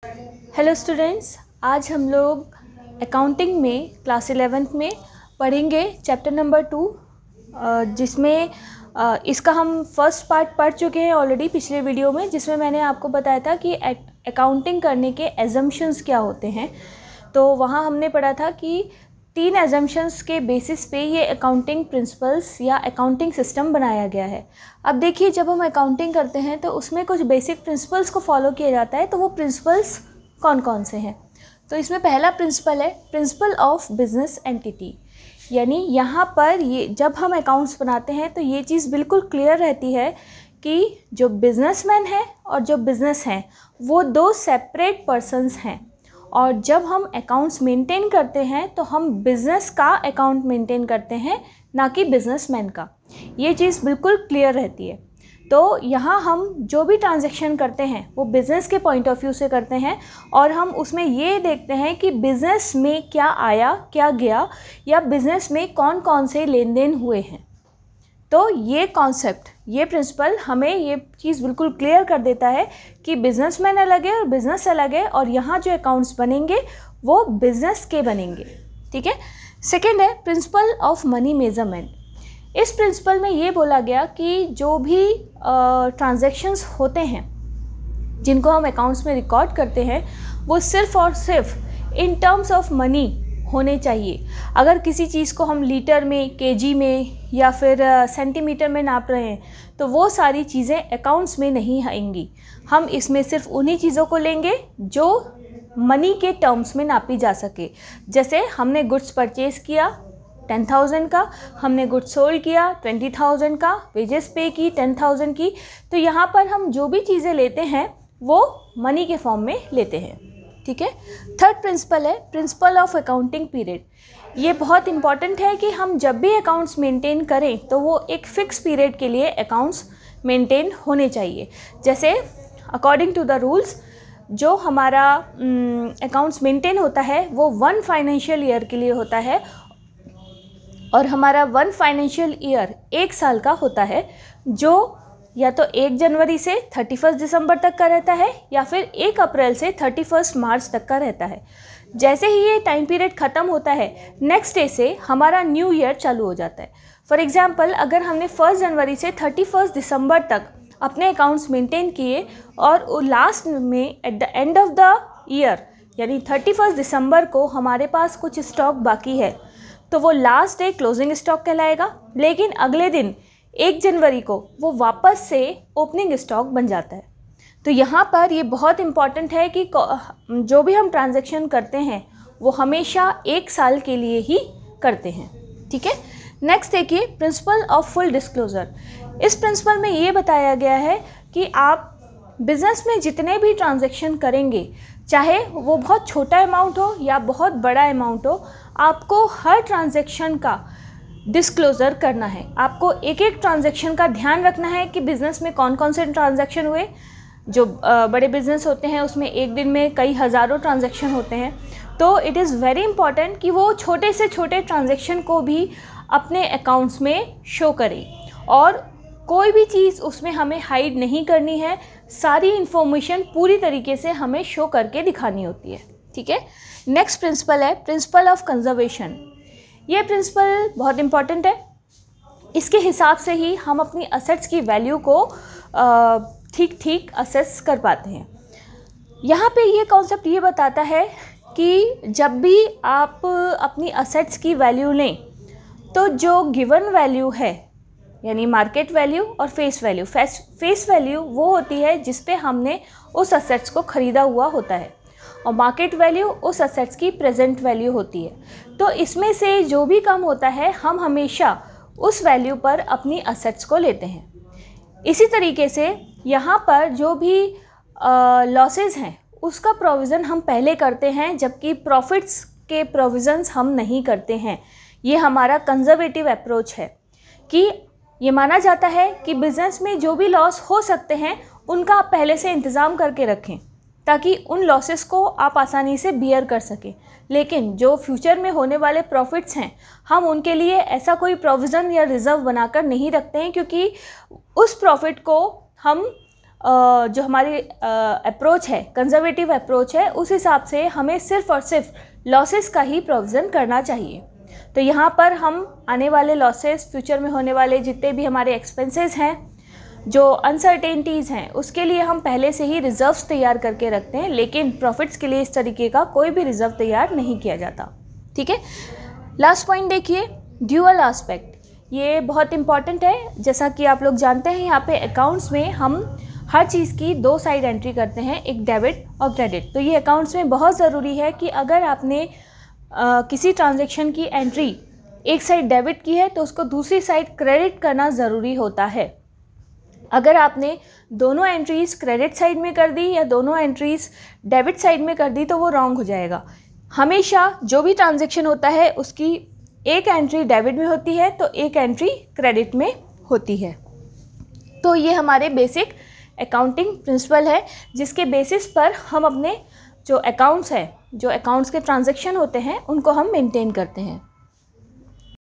Hello students, आज हम लोग अकाउंटिंग में क्लास 11th में पढ़ेंगे चैप्टर नंबर 2, जिसमें इसका हम फर्स्ट पार्ट पढ़ चुके हैं ऑलरेडी पिछले वीडियो में, जिसमें मैंने आपको बताया था कि अकाउंटिंग करने के एजम्पशंस क्या होते हैं। तो वहाँ हमने पढ़ा था कि 3 एजम्पशंस के बेसिस पे ये अकाउंटिंग प्रिंसिपल्स या अकाउंटिंग सिस्टम बनाया गया है। अब देखिए, जब हम अकाउंटिंग करते हैं तो उसमें कुछ बेसिक प्रिंसिपल्स को फॉलो किया जाता है। तो वो प्रिंसिपल्स कौन कौन से हैं? तो इसमें पहला प्रिंसिपल है प्रिंसिपल ऑफ बिजनेस एंटिटी। यानी यहाँ पर ये जब हम अकाउंट्स बनाते हैं तो ये चीज़ बिल्कुल क्लियर रहती है कि जो बिजनेसमैन है और जो बिज़नेस हैं वो 2 सेपरेट पर्सन्स हैं। और जब हम अकाउंट्स मेंटेन करते हैं तो हम बिज़नेस का अकाउंट मेंटेन करते हैं, ना कि बिजनेसमैन का। ये चीज़ बिल्कुल क्लियर रहती है। तो यहाँ हम जो भी ट्रांजैक्शन करते हैं वो बिज़नेस के पॉइंट ऑफ व्यू से करते हैं, और हम उसमें ये देखते हैं कि बिज़नेस में क्या आया, क्या गया, या बिज़नेस में कौन कौन से लेन देन हुए हैं। तो ये कॉन्सेप्ट, ये प्रिंसिपल हमें ये चीज़ बिल्कुल क्लियर कर देता है कि बिजनेसमैन अलग है और बिज़नेस अलग है, और यहाँ जो अकाउंट्स बनेंगे वो बिज़नेस के बनेंगे। ठीक है। सेकेंड है प्रिंसिपल ऑफ मनी मेजरमेंट। इस प्रिंसिपल में ये बोला गया कि जो भी ट्रांजैक्शंस होते हैं जिनको हम अकाउंट्स में रिकॉर्ड करते हैं वो सिर्फ़ और सिर्फ इन टर्म्स ऑफ मनी होने चाहिए। अगर किसी चीज़ को हम लीटर में, केजी में या फिर सेंटीमीटर में नाप रहे हैं तो वो सारी चीज़ें अकाउंट्स में नहीं आएंगी। हम इसमें सिर्फ उन्हीं चीज़ों को लेंगे जो मनी के टर्म्स में नापी जा सके। जैसे हमने गुड्स परचेज़ किया 10,000 का, हमने गुड्स सोल्ड किया 20,000 का, वेजेस पे की 10,000 की। तो यहाँ पर हम जो भी चीज़ें लेते हैं वो मनी के फॉर्म में लेते हैं। ठीक है। थर्ड प्रिंसिपल है प्रिंसिपल ऑफ अकाउंटिंग पीरियड। ये बहुत इंपॉर्टेंट है कि हम जब भी अकाउंट्स मेंटेन करें तो वो एक फ़िक्स पीरियड के लिए अकाउंट्स मेंटेन होने चाहिए। जैसे अकॉर्डिंग टू द रूल्स जो हमारा अकाउंट्स मेंटेन होता है वो 1 फाइनेंशियल ईयर के लिए होता है, और हमारा 1 फाइनेंशियल ईयर 1 साल का होता है, जो या तो 1 जनवरी से 31 दिसंबर तक का रहता है या फिर 1 अप्रैल से 31 मार्च तक का रहता है। जैसे ही ये टाइम पीरियड ख़त्म होता है, नेक्स्ट डे से हमारा न्यू ईयर चालू हो जाता है। फॉर एग्ज़ाम्पल, अगर हमने 1 जनवरी से 31 दिसंबर तक अपने अकाउंट्स मेंटेन किए और लास्ट में at the end of the year यानी 31 दिसंबर को हमारे पास कुछ स्टॉक बाकी है, तो वो लास्ट डे क्लोजिंग स्टॉक कहलाएगा। लेकिन अगले दिन 1 जनवरी को वो वापस से ओपनिंग स्टॉक बन जाता है। तो यहाँ पर ये बहुत इम्पॉर्टेंट है कि जो भी हम ट्रांजैक्शन करते हैं वो हमेशा 1 साल के लिए ही करते हैं। ठीक है। नेक्स्ट देखिए प्रिंसिपल ऑफ फुल डिस्क्लोजर। इस प्रिंसिपल में ये बताया गया है कि आप बिज़नेस में जितने भी ट्रांजैक्शन करेंगे, चाहे वो बहुत छोटा अमाउंट हो या बहुत बड़ा अमाउंट हो, आपको हर ट्रांजैक्शन का डिस्क्लोज़र करना है। आपको एक एक ट्रांजैक्शन का ध्यान रखना है कि बिज़नेस में कौन कौन से ट्रांजैक्शन हुए। जो बड़े बिज़नेस होते हैं उसमें एक दिन में कई हज़ारों ट्रांजैक्शन होते हैं, तो इट इज़ वेरी इंपॉर्टेंट कि वो छोटे से छोटे ट्रांजैक्शन को भी अपने अकाउंट्स में शो करें, और कोई भी चीज़ उसमें हमें हाइड नहीं करनी है। सारी इन्फॉर्मेशन पूरी तरीके से हमें शो करके दिखानी होती है। ठीक है। नेक्स्ट प्रिंसिपल है प्रिंसिपल ऑफ कंजर्वेशन। ये प्रिंसिपल बहुत इम्पॉर्टेंट है। इसके हिसाब से ही हम अपनी असेट्स की वैल्यू को ठीक ठीक असेस कर पाते हैं। यहाँ पे ये कॉन्सेप्ट ये बताता है कि जब भी आप अपनी असेट्स की वैल्यू लें तो जो गिवन वैल्यू है यानी मार्केट वैल्यू और फेस वैल्यू, फेस वैल्यू वो होती है जिस पे हमने उस असेट्स को ख़रीदा हुआ होता है, और मार्केट वैल्यू उस असेट्स की प्रेजेंट वैल्यू होती है। तो इसमें से जो भी कम होता है हम हमेशा उस वैल्यू पर अपनी असेट्स को लेते हैं। इसी तरीके से यहाँ पर जो भी लॉसेस हैं उसका प्रोविज़न हम पहले करते हैं, जबकि प्रॉफिट्स के प्रोविज़न्स हम नहीं करते हैं। ये हमारा कंजर्वेटिव अप्रोच है कि ये माना जाता है कि बिज़नेस में जो भी लॉस हो सकते हैं उनका आप पहले से इंतज़ाम करके रखें, ताकि उन लॉसेस को आप आसानी से बियर कर सकें। लेकिन जो फ्यूचर में होने वाले प्रॉफिट्स हैं हम उनके लिए ऐसा कोई प्रोविज़न या रिज़र्व बनाकर नहीं रखते हैं, क्योंकि उस प्रॉफिट को हम जो हमारी अप्रोच है, कंजर्वेटिव अप्रोच है, उस हिसाब से हमें सिर्फ़ और सिर्फ लॉसेस का ही प्रोविज़न करना चाहिए। तो यहाँ पर हम आने वाले लॉसेस, फ्यूचर में होने वाले जितने भी हमारे एक्सपेंसेस हैं, जो अनसर्टेनिटीज़ हैं, उसके लिए हम पहले से ही रिज़र्व्स तैयार करके रखते हैं, लेकिन प्रॉफिट्स के लिए इस तरीके का कोई भी रिज़र्व तैयार नहीं किया जाता। ठीक है, लास्ट पॉइंट देखिए, ड्यूअल एस्पेक्ट। ये बहुत इंपॉर्टेंट है। जैसा कि आप लोग जानते हैं, यहाँ पे अकाउंट्स में हम हर चीज़ की 2 साइड एंट्री करते हैं, एक डेबिट और क्रेडिट। तो ये अकाउंट्स में बहुत ज़रूरी है कि अगर आपने किसी ट्रांजैक्शन की एंट्री एक साइड डेबिट की है तो उसको दूसरी साइड क्रेडिट करना ज़रूरी होता है। अगर आपने दोनों एंट्रीज़ क्रेडिट साइड में कर दी या दोनों एंट्रीज़ डेबिट साइड में कर दी तो वो रॉन्ग हो जाएगा। हमेशा जो भी ट्रांजैक्शन होता है उसकी एक एंट्री डेबिट में होती है तो एक एंट्री क्रेडिट में होती है। तो ये हमारे बेसिक अकाउंटिंग प्रिंसिपल है, जिसके बेसिस पर हम अपने जो अकाउंट्स हैं, जो अकाउंट्स के ट्रांजैक्शन होते हैं, उनको हम मेंटेन करते हैं।